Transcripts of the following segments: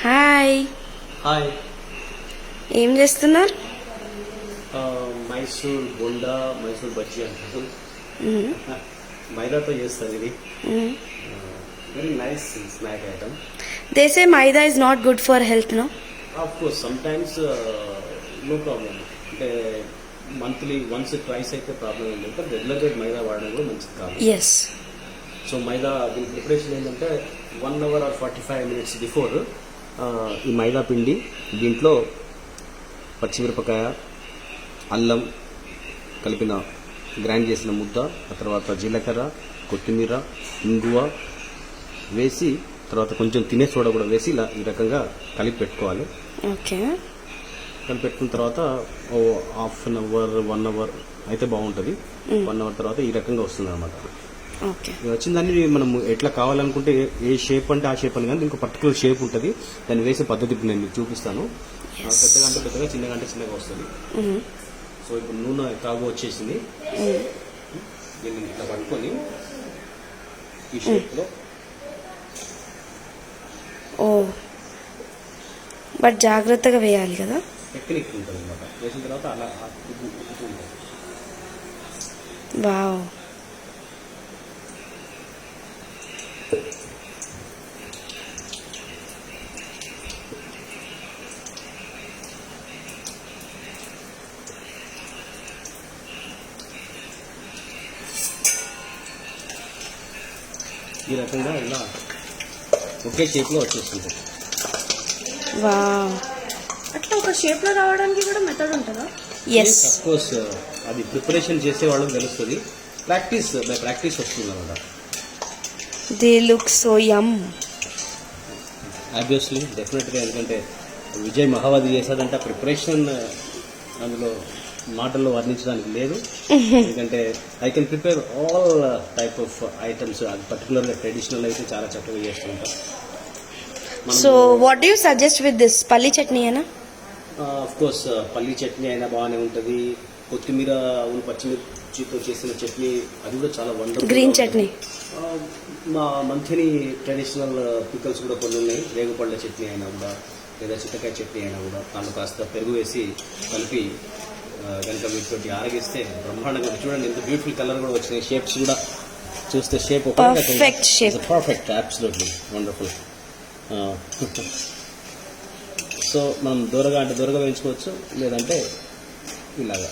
Hi, hi. ఏం చేస్తున్నారు? మైసూర్ బోండా, మైసూర్ బజ్జీ అంటారు. మైదాతో చేస్తారు ఇది. Very nice snack item. They say maida is not good for health, no? Of course sometimes no problem. అంటే మంత్లీ వన్స్ ట్వైస్ అయితే ప్రాబ్లం ఏం లేదు. రెగ్యులర్గా మైదా వాడడం కూడా మంచిది కాదు. ఎస్. సో మైదా దీని ప్రిపరేషన్ ఏంటంటే 1 hour or 45 minutes బిఫోర్ ఈ మైదా పిండి దీంట్లో పచ్చిమిరపకాయ, అల్లం కలిపిన గ్రైండ్ చేసిన ముద్ద, ఆ తర్వాత జీలకర్ర, కొత్తిమీర, ఇంగువ వేసి తర్వాత కొంచెం తినే సోడా కూడా వేసి ఇలా ఈ రకంగా కలిపి పెట్టుకోవాలి. ఓకే. కలిపి పెట్టుకున్న తర్వాత ఓ ½ hour 1 hour అయితే బాగుంటుంది. 1 hour తర్వాత ఈ రకంగా వస్తుంది అనమాట. ఓకే. వచ్చిన దాన్ని మనం ఎట్లా కావాలనుకుంటే ఏ షేప్ అంటే ఆ షేప్ అని కానీ ఇంకో పర్టికులర్ షేప్ ఉంటుంది. దాన్ని వేసే పద్ధతి ఇప్పుడు నేను మీకు చూపిస్తాను. పెద్దగా అంటే పెద్దగా, చిన్నగా అంటే చిన్నగా వస్తుంది. సో ఇప్పుడు నూనె కాగు వచ్చేసింది. దీన్ని ఇట్లా పట్టుకొని ఈ షేప్లో. ఓ, బట్ జాగ్రత్తగా వేయాలి కదా. టెక్నిక్ ఉంటుంది అనమాట. వేసిన తర్వాత అలా ఉంటుంది. వావ్. ఈ రకంగా ఇలా ఒకే షేప్లో వచ్చేస్తుంది. వావ్. అట్లా ఒక షేప్ లో రావడానికి కూడా మెథడ్ ఉంటుందా? ఎస్. అఫ్ కోర్స్ అది ప్రిపరేషన్ చేసే వాళ్ళకి తెలుస్తుంది. ప్రాక్టీస్ బై ప్రాక్టీస్ వస్తుంది అనమాట. They look so yum. Obviously డెఫినెట్గా. ఎందుకంటే విజయ్ మహావతి చేశాడంటే ప్రిపరేషన్ అందులో మాటల్లో వర్ణించడానికి లేదు. ఎందుకంటే I can prepare all type of items. అది పర్టికులర్గా ట్రెడిషనల్ అయితే చాలా చక్కగా చేస్తూ ఉంటాం. So what do you suggest with this? పల్లి చట్నీ అయినా? ఆఫ్ కోర్స్ పల్లీ చట్నీ అయినా బాగానే ఉంటుంది. కొత్తిమీర పచ్చిమిర్చితో చేసిన చట్నీ అది కూడా చాలా వండర్ఫుల్. గ్రీన్ చట్నీ. మా మంచిని ట్రెడిషనల్ పికల్స్ కూడా కొన్ని ఉన్నాయి. రేగుపళ్ళ చట్నీ అయినా కూడా, లేదా చింతకాయ చట్నీ అయినా కూడా దాంట్లో కాస్త పెరుగు వేసి కలిపి కనుక వీటితోటి ఆరగిస్తే బ్రహ్మాండంగా. చూడండి ఎంత బ్యూటిఫుల్ కలర్ కూడా వచ్చినాయి. షేప్స్ కూడా చూస్తే shape perfect shape. Perfect, absolutely wonderful. So మనం దూరగా అంటే దూరగా వేయించుకోవచ్చు, లేదంటే ఇలాగా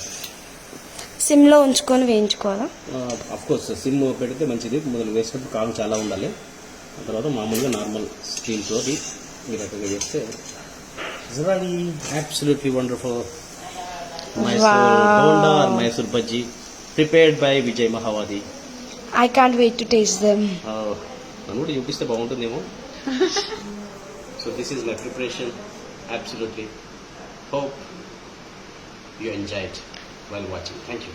సిమ్లో ఉంచుకొని వేయించుకోవాలా? అఫ్ కోర్స్ సిమ్ పెడితే మంచిది. మొదలు వేసినప్పుడు కారం చాలా ఉండాలి. ఆ తర్వాత మామూలుగా నార్మల్ స్టీమ్ తోటి ఈ రకంగా చేస్తే ready. Absolutely wonderful Mysore bonda or Mysore bajji prepared by Vijay Mahavathi. I can't wait to taste them. నన్ను కూడా చూపిస్తే బాగుంటుందేమో. So this is my preparation. Absolutely. Hope you enjoyed while watching. Thank you.